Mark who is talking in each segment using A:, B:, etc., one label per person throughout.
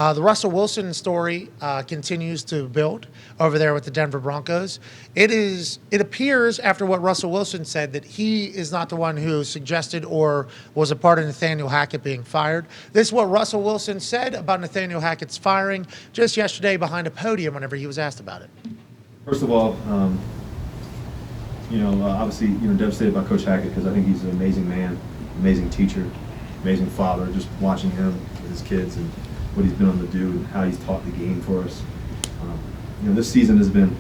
A: The Russell Wilson story continues to build over there with the Denver Broncos. It appears after what Russell Wilson said that he is not the one who suggested or was a part of Nathaniel Hackett being fired. This is what Russell Wilson said about Nathaniel Hackett's firing just yesterday behind a podium whenever he was asked about it.
B: First of all, obviously, devastated by Coach Hackett because I think he's an amazing man, amazing teacher, amazing father. Just watching him with his kids and what he's been able to do and how he's taught the game for us. This season has been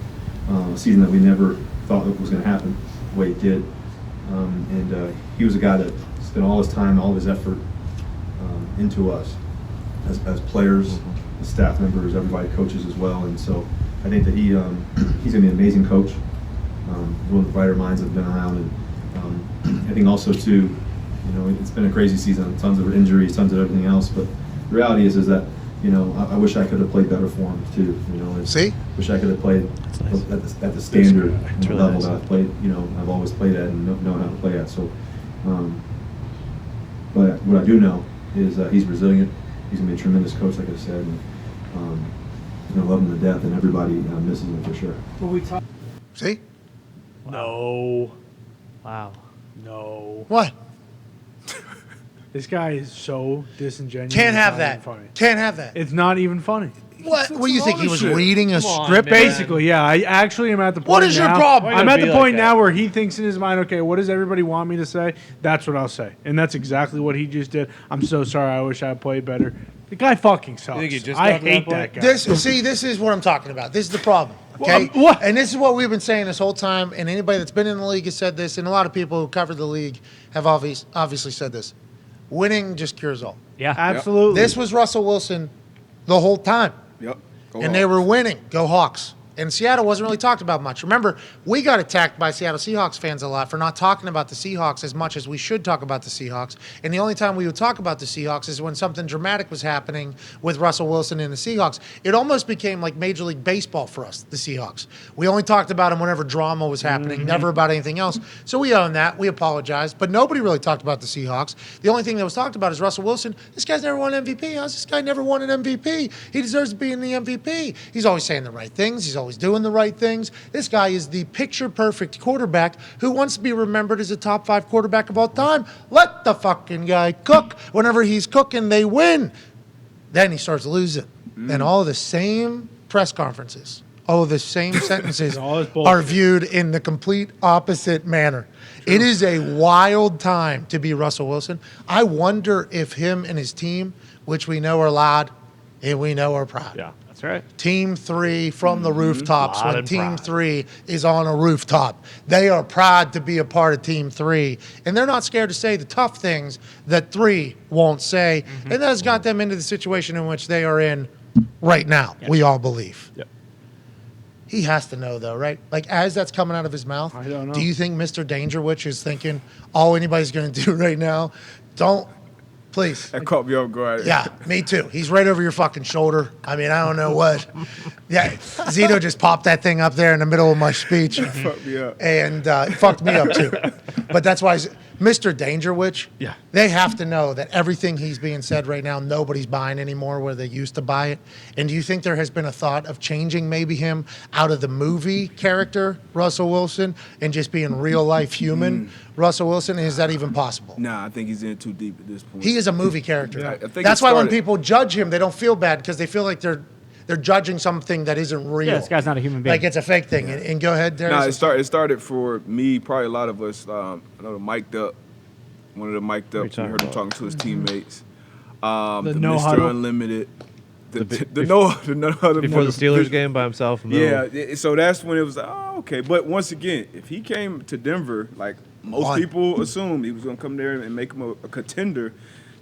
B: a season that we never thought was going to happen the way it did. He was a guy that spent all his time, all of his effort into us as players, as staff members, everybody, coaches as well. And so I think that he's going to be an amazing coach. One of the brighter minds that have been around. And I think also too, it's been a crazy season, tons of injuries, tons of everything else. But the reality is that, I wish I could have played better for him too.
A: See?
B: Wish I could have played at the standard and the level that I've played, I've always played at and known how to play at. So, but what I do know is he's resilient. He's going to be a tremendous coach, like I said. And, love him to death, and everybody misses him for sure.
A: See?
C: No.
D: Wow.
C: No.
A: What?
C: This guy is so disingenuous.
A: Can't
C: it's
A: have
C: not
A: that.
C: even funny.
A: Can't have that.
C: It's not even funny.
A: What do you think? He was reading a script?
C: Basically, yeah. I actually am at the point
A: What is your
C: now-
A: problem?
C: I'm at the
D: Be
C: point
D: like
C: now where he thinks in his mind, okay, what does everybody want me to say? That's what I'll say. And that's exactly what he just did. I'm so sorry. I wish I had played better. The guy fucking sucks.
D: think he just
C: I
D: got to that
C: hate
D: point?
C: that guy.
A: This is what I'm talking about. This is the problem. Okay?
C: Well, what?
A: And this is what we've been saying this whole time, and anybody that's been in the league has said this, and a lot of people who cover the league have obviously said this. Winning just cures all.
D: Yeah.
C: Absolutely.
A: This was Russell Wilson the whole time.
E: Yep. Go
A: And they were winning. Go Hawks. And Seattle wasn't really talked about much. Remember, we got attacked by Seattle Seahawks fans a lot for not talking about the Seahawks as much as we should talk about the Seahawks. And the only time we would talk about the Seahawks is when something dramatic was happening with Russell Wilson and the Seahawks. It almost became like Major League Baseball for us, the Seahawks. We only talked about them whenever drama was happening, never about anything else. So we own that. We apologize. But nobody really talked about the Seahawks. The only thing that was talked about is Russell Wilson. This guy's never won an MVP. How's this guy never won an MVP? He deserves to be in the MVP. He's always saying the right things. He's always doing the right things. This guy is the picture-perfect quarterback who wants to be remembered as a top 5 quarterback of all time. Let the fucking guy cook. Whenever he's cooking, they win. Then he starts losing. And all the same press conferences, all of the same sentences are viewed in the complete opposite manner. It is a wild time to be Russell Wilson. I wonder if him and his team, which we know are loud and we know are proud.
D: Yeah, that's right.
A: Team 3 from the rooftops.
D: Loud
A: When
D: and
A: Team
D: proud.
A: 3 is on a rooftop, they are proud to be a part of Team 3. And they're not scared to say the tough things that 3 won't say. And that has got them into the situation in which they are in right now, we all believe.
D: Yep.
A: He has to know, though, right? Like, as that's coming out of his mouth,
C: I don't know.
A: do you think Mr. Dangerwich is thinking, all anybody's going to do right now, please.
E: That caught me off guard.
A: Yeah, me too. He's right over your fucking shoulder. I mean, I don't know what. Yeah, Zito just popped that thing up there in the middle of my speech.
E: Fucked me up.
A: And it fucked me up too. But that's why Mr. Dangerwich,
D: Yeah.
A: they have to know that everything he's being said right now, nobody's buying anymore where they used to buy it. And do you think there has been a thought of changing maybe him out of the movie character, Russell Wilson, and just being real life human, Russell Wilson? Is that even possible?
E: Nah, I think he's in too deep at this point.
A: He is a movie character.
E: Yeah, I think
A: That's
E: it
A: why when
E: started-
A: people judge him, they don't feel bad because they feel like they're judging something that isn't real.
D: Yeah, this guy's not a human being.
A: Like it's a fake thing. And go ahead, Darius.
E: Nah, it started for me, probably a lot of us. I know the mic'd up. One of the mic'd up. We heard him talking to his teammates. The
C: no
E: Mr.
C: huddle.
E: Unlimited. The no huddle.
D: Before the Steelers game by himself. In the middle.
E: Yeah, so that's when it was like, oh, okay. But once again, if he came to Denver, like most people assumed he was going to come there and make him a contender,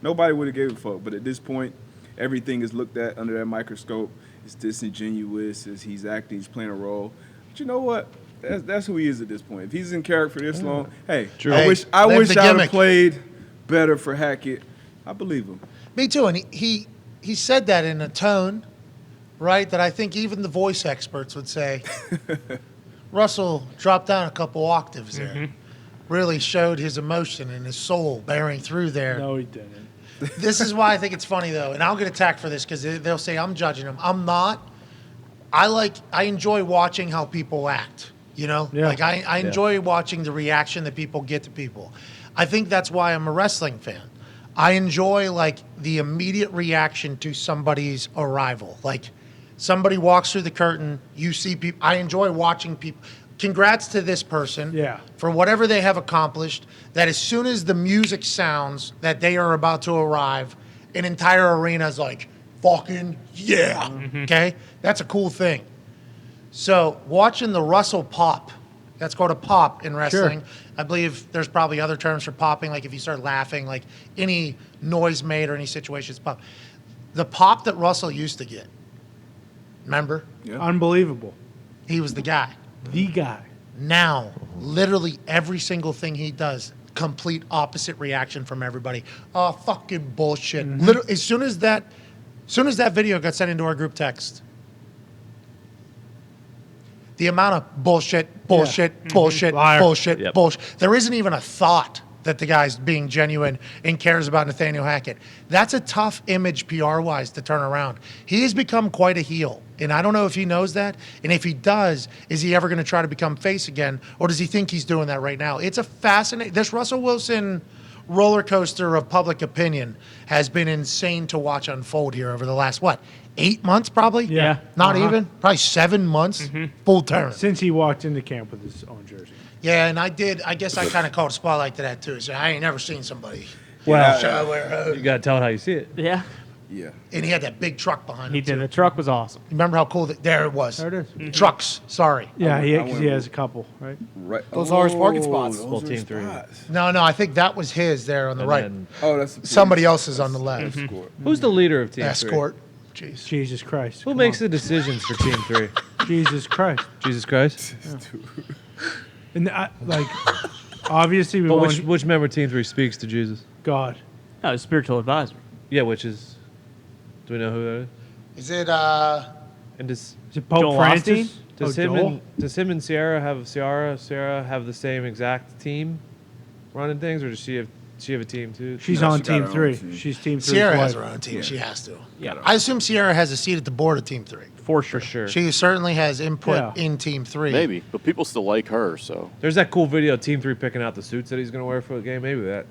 E: nobody would have gave a fuck. But at this point, everything is looked at under that microscope. It's disingenuous. He's acting, he's playing a role. But you know what? That's who he is at this point. If he's in character this long, hey,
D: True.
E: I
A: Hey,
E: wish I
A: live
E: would
A: the
E: have
A: gimmick.
E: played better for Hackett. I believe him.
A: Me too. And he said that in a tone, right, that I think even the voice experts would say, Russell dropped down a couple octaves there. Really showed his emotion and his soul bearing through there.
C: No, he didn't.
A: This is why I think it's funny though, and I'll get attacked for this because they'll say I'm judging them. I'm not. I enjoy watching how people act. You know,
C: Yeah.
A: like I enjoy watching the reaction that people get to people. I think that's why I'm a wrestling fan. I enjoy like the immediate reaction to somebody's arrival. Like somebody walks through the curtain, you see people. I enjoy watching people. Congrats to this person for whatever they have accomplished. That as soon as the music sounds that they are about to arrive, an entire arena is like, fucking yeah. Okay? That's a cool thing. So watching the Russell pop, that's called a pop in wrestling. Sure. I believe there's probably other terms for popping, like if you start laughing, like any noise made or any situations pop. The pop that Russell used to get, remember?
C: Yeah. Unbelievable.
A: He was the guy.
C: The guy.
A: Now, literally every single thing he does, complete opposite reaction from everybody. Oh, fucking bullshit. Literally, as soon as that video got sent into our group text, the amount of bullshit, bullshit,
C: Liar.
A: bullshit, bullshit. There isn't even a thought that the guy's being genuine and cares about Nathaniel Hackett. That's a tough image PR-wise to turn around. He has become quite a heel, and I don't know if he knows that. And if he does, is he ever going to try to become face again, or does he think he's doing that right now? It's a fascinating. This Russell Wilson roller coaster of public opinion has been insane to watch unfold here over the last 8 months probably?
C: Yeah.
A: Not even? Probably 7 months full term.
C: Since he walked into camp with his own jersey.
A: Yeah, and I guess I kind of called a spotlight to that too. So I ain't never seen somebody.
C: Well,
D: you got to tell it how you see it.
F: Yeah.
E: Yeah.
A: And he had that big truck behind him.
F: He did.
A: too.
F: The truck was awesome.
A: Remember how cool there it was?
C: there it is.
A: Trucks, sorry.
C: Yeah,
E: I
C: he
E: went
C: has a couple, right?
E: Right.
G: Those are his parking spots.
E: those
D: Well,
E: are
D: Team
E: his
D: 3.
E: spots.
A: No, I think that was his there on the
D: And
A: right.
D: then-
E: Oh, that's the
A: Somebody
E: police.
A: else is on the left.
E: Escort.
D: Who's the leader of Team 3?
A: Escort. Jeez.
C: Jesus Christ.
D: Who
C: Come
D: makes
C: on.
D: the decisions for Team 3?
C: Jesus Christ.
D: Jesus Christ?
C: And obviously we
D: But
C: want
D: which member of Team 3 speaks to Jesus?
C: God.
F: No, his spiritual advisor.
D: Yeah, which is... Do we know who that is?
A: Is it
D: And does
C: Is it Pope
F: Joel
C: Francis?
F: Osteen?
D: does him and Sierra have the same exact team running things, or does she have a team too?
C: She's
E: No,
C: on
E: she got
C: Team
E: her own
C: 3.
E: team.
C: She's Team 3.
A: Sierra has her own team?
E: Yeah.
A: She has to.
F: Yeah.
A: I assume Sierra has a seat at the board of Team 3.
F: For sure.
D: for sure.
A: She certainly has input
C: Yeah.
A: in Team 3.
G: Maybe, but people still like her, so.
D: There's that cool video of Team 3 picking out the suits that he's going to wear for the game. Maybe that.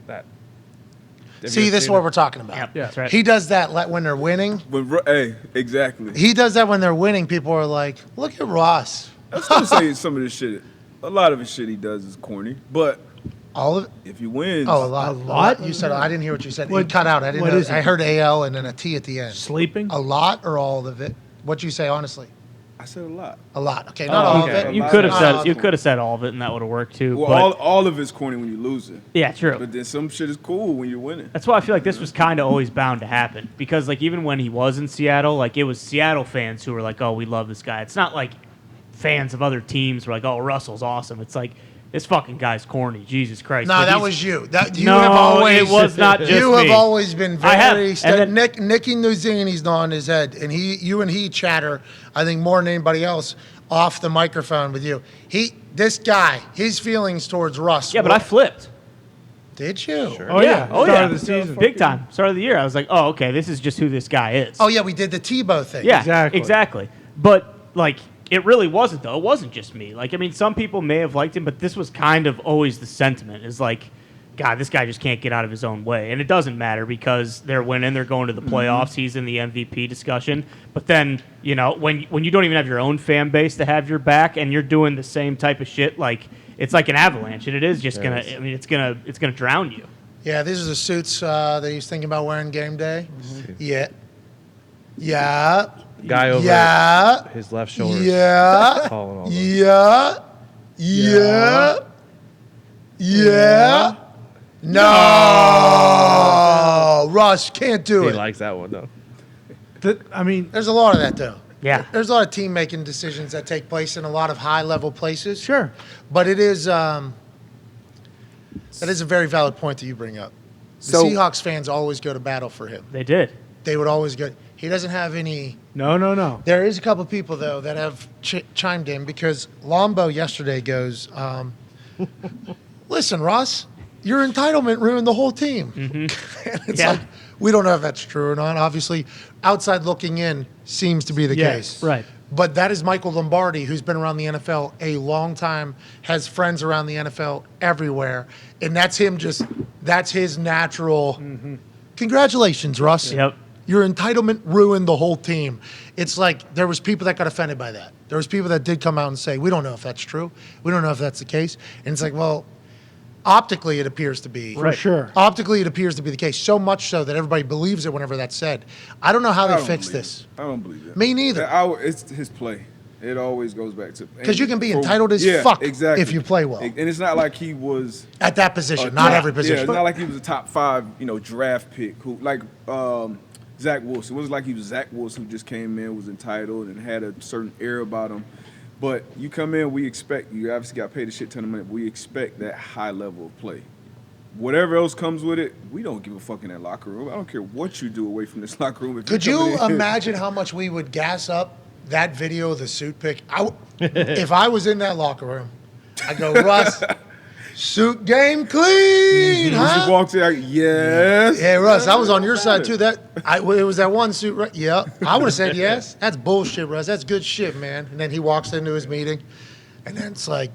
D: Have
A: See,
D: you
A: this is
D: seen
A: what
D: it?
A: we're talking about.
F: Yep, that's right.
A: He does that when they're winning.
E: Hey, exactly.
A: He does that when they're winning. People are like, look at Ross.
E: I still say some of this shit. A lot of the shit he does is corny, but
A: All of it?
E: if he wins,
A: Oh, a lot.
C: A lot?
A: You said, I didn't hear what you said.
C: What-
A: It cut out. I didn't
C: what
A: know.
C: is it?
A: I heard AL and then a T at the end.
C: Sleeping?
A: A lot or all of it? What'd you say, honestly?
E: I said a lot.
A: A lot. Okay, not all
D: okay.
A: of it.
F: You
E: Not
F: could have
E: all
F: said
E: of
F: you
E: it.
F: could have said all of it, and that would have worked too.
E: Well,
F: but
E: all of it's corny when you lose it,
F: yeah, true.
E: but then some shit is cool when you're winning.
F: That's why I feel like this was kind of always bound to happen because, like, even when he was in Seattle, like, it was Seattle fans who were like, "Oh, we love this guy." It's not like fans of other teams were like, "Oh, Russell's awesome." It's like this fucking guy's corny. Jesus Christ!
A: No,
F: But
A: that
F: he's-
A: was you. That you
F: No,
A: have always.
F: it was not just
A: You have
F: me.
A: always been
F: I have,
A: very.
F: and then-
A: Nicky Nuzini's on his head, and you and he chatter. I think more than anybody else off the microphone with you. This guy, his feelings towards Russ.
F: Yeah, but I flipped.
A: Did you?
C: Oh, yeah.
F: Oh,
C: Start
F: yeah.
C: of the season.
F: Big time. Start of the year. I was like, oh, okay, this is just who this guy is.
A: Oh yeah, we did the Tebow thing.
F: Yeah,
C: Exactly.
F: exactly. But, like, it really wasn't, though. It wasn't just me. Like, I mean, some people may have liked him, but this was kind of always the sentiment is like, God, this guy just can't get out of his own way. And it doesn't matter because they're winning. They're going to the playoffs. He's in the MVP discussion. But then, you know, when you don't even have your own fan base to have your back and you're doing the same type of shit, like, it's like an avalanche. And it is just going to, I mean, it's going to drown you.
A: Yeah, these are the suits that he's thinking about wearing game day. Yeah. Yeah.
D: Guy over
A: Yeah.
D: his left shoulder.
A: Yeah.
D: Calling all those.
A: Yeah. Yeah. Yeah. No. Russ, can't do
D: He
A: it.
D: likes that one though.
C: I mean,
A: There's a lot of that, though.
F: Yeah.
A: There's a lot of team-making decisions that take place in a lot of high-level places.
C: sure.
A: But it is that is a very valid point that you bring up. The
G: So-
A: Seahawks fans always go to battle for him.
F: They did.
A: They would always go. He doesn't have any.
C: No.
A: There is a couple of people though that have chimed in because Lombo yesterday goes, "Listen, Ross, your entitlement ruined the whole team." And it's
F: Yeah.
A: like, We don't know if that's true or not. Obviously, outside looking in seems to be the case.
C: Right.
A: But that is Michael Lombardi, who's been around the NFL a long time, has friends around the NFL everywhere, and that's him. That's his natural. Congratulations, Russ.
F: Yep.
A: Your entitlement ruined the whole team. It's like there was people that got offended by that. There was people that did come out and say, we don't know if that's true. We don't know if that's the case. And it's like, well, optically it appears to be.
C: For sure.
A: Optically it appears to be the case. So much so that everybody believes it whenever that's said. I don't know how
E: I
A: they
E: don't
A: fix
E: believe
A: this.
E: it. I don't believe it.
A: Me neither.
E: It's his play. It always goes back to
A: Because you can be entitled as fuck if you play well.
E: And it's not like he was
A: At that position, not every
E: Yeah,
A: position.
E: it's not like he was a top 5, draft pick who like Zach Wilson. It wasn't like he was Zach Wilson who just came in, was entitled, and had a certain air about him. But you come in, we expect you obviously got paid a shit ton of money. But we expect that high level of play. Whatever else comes with it, we don't give a fuck in that locker room. I don't care what you do away from this locker room. If
A: Could
E: you're
A: you
E: coming in-
A: imagine how much we would gas up that video of the suit pick? If I was in that locker room, I'd go, Russ, suit game clean,
E: He
A: huh?
E: walks in like, yes.
A: Yeah, Russ, I was on your side too. It was that one suit, right? Yeah, I would have said yes. That's bullshit, Russ. That's good shit, man. And then he walks into his meeting, and then it's like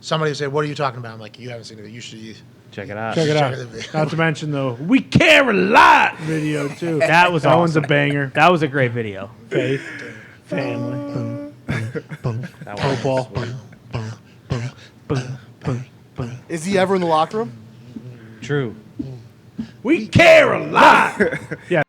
A: somebody would say, "What are you talking about?" I'm like, "You haven't seen it. You should."
D: Check it out.
C: Check it
A: Check
C: out.
A: the video.
C: Not to mention the "We Care a Lot" video too.
F: That was
C: that one's a
F: awesome.
C: banger.
F: That was a great video.
C: Faith, family,
D: That one was
C: football.
H: Is he ever in the locker room?
D: true.
C: We care a lot. Yeah.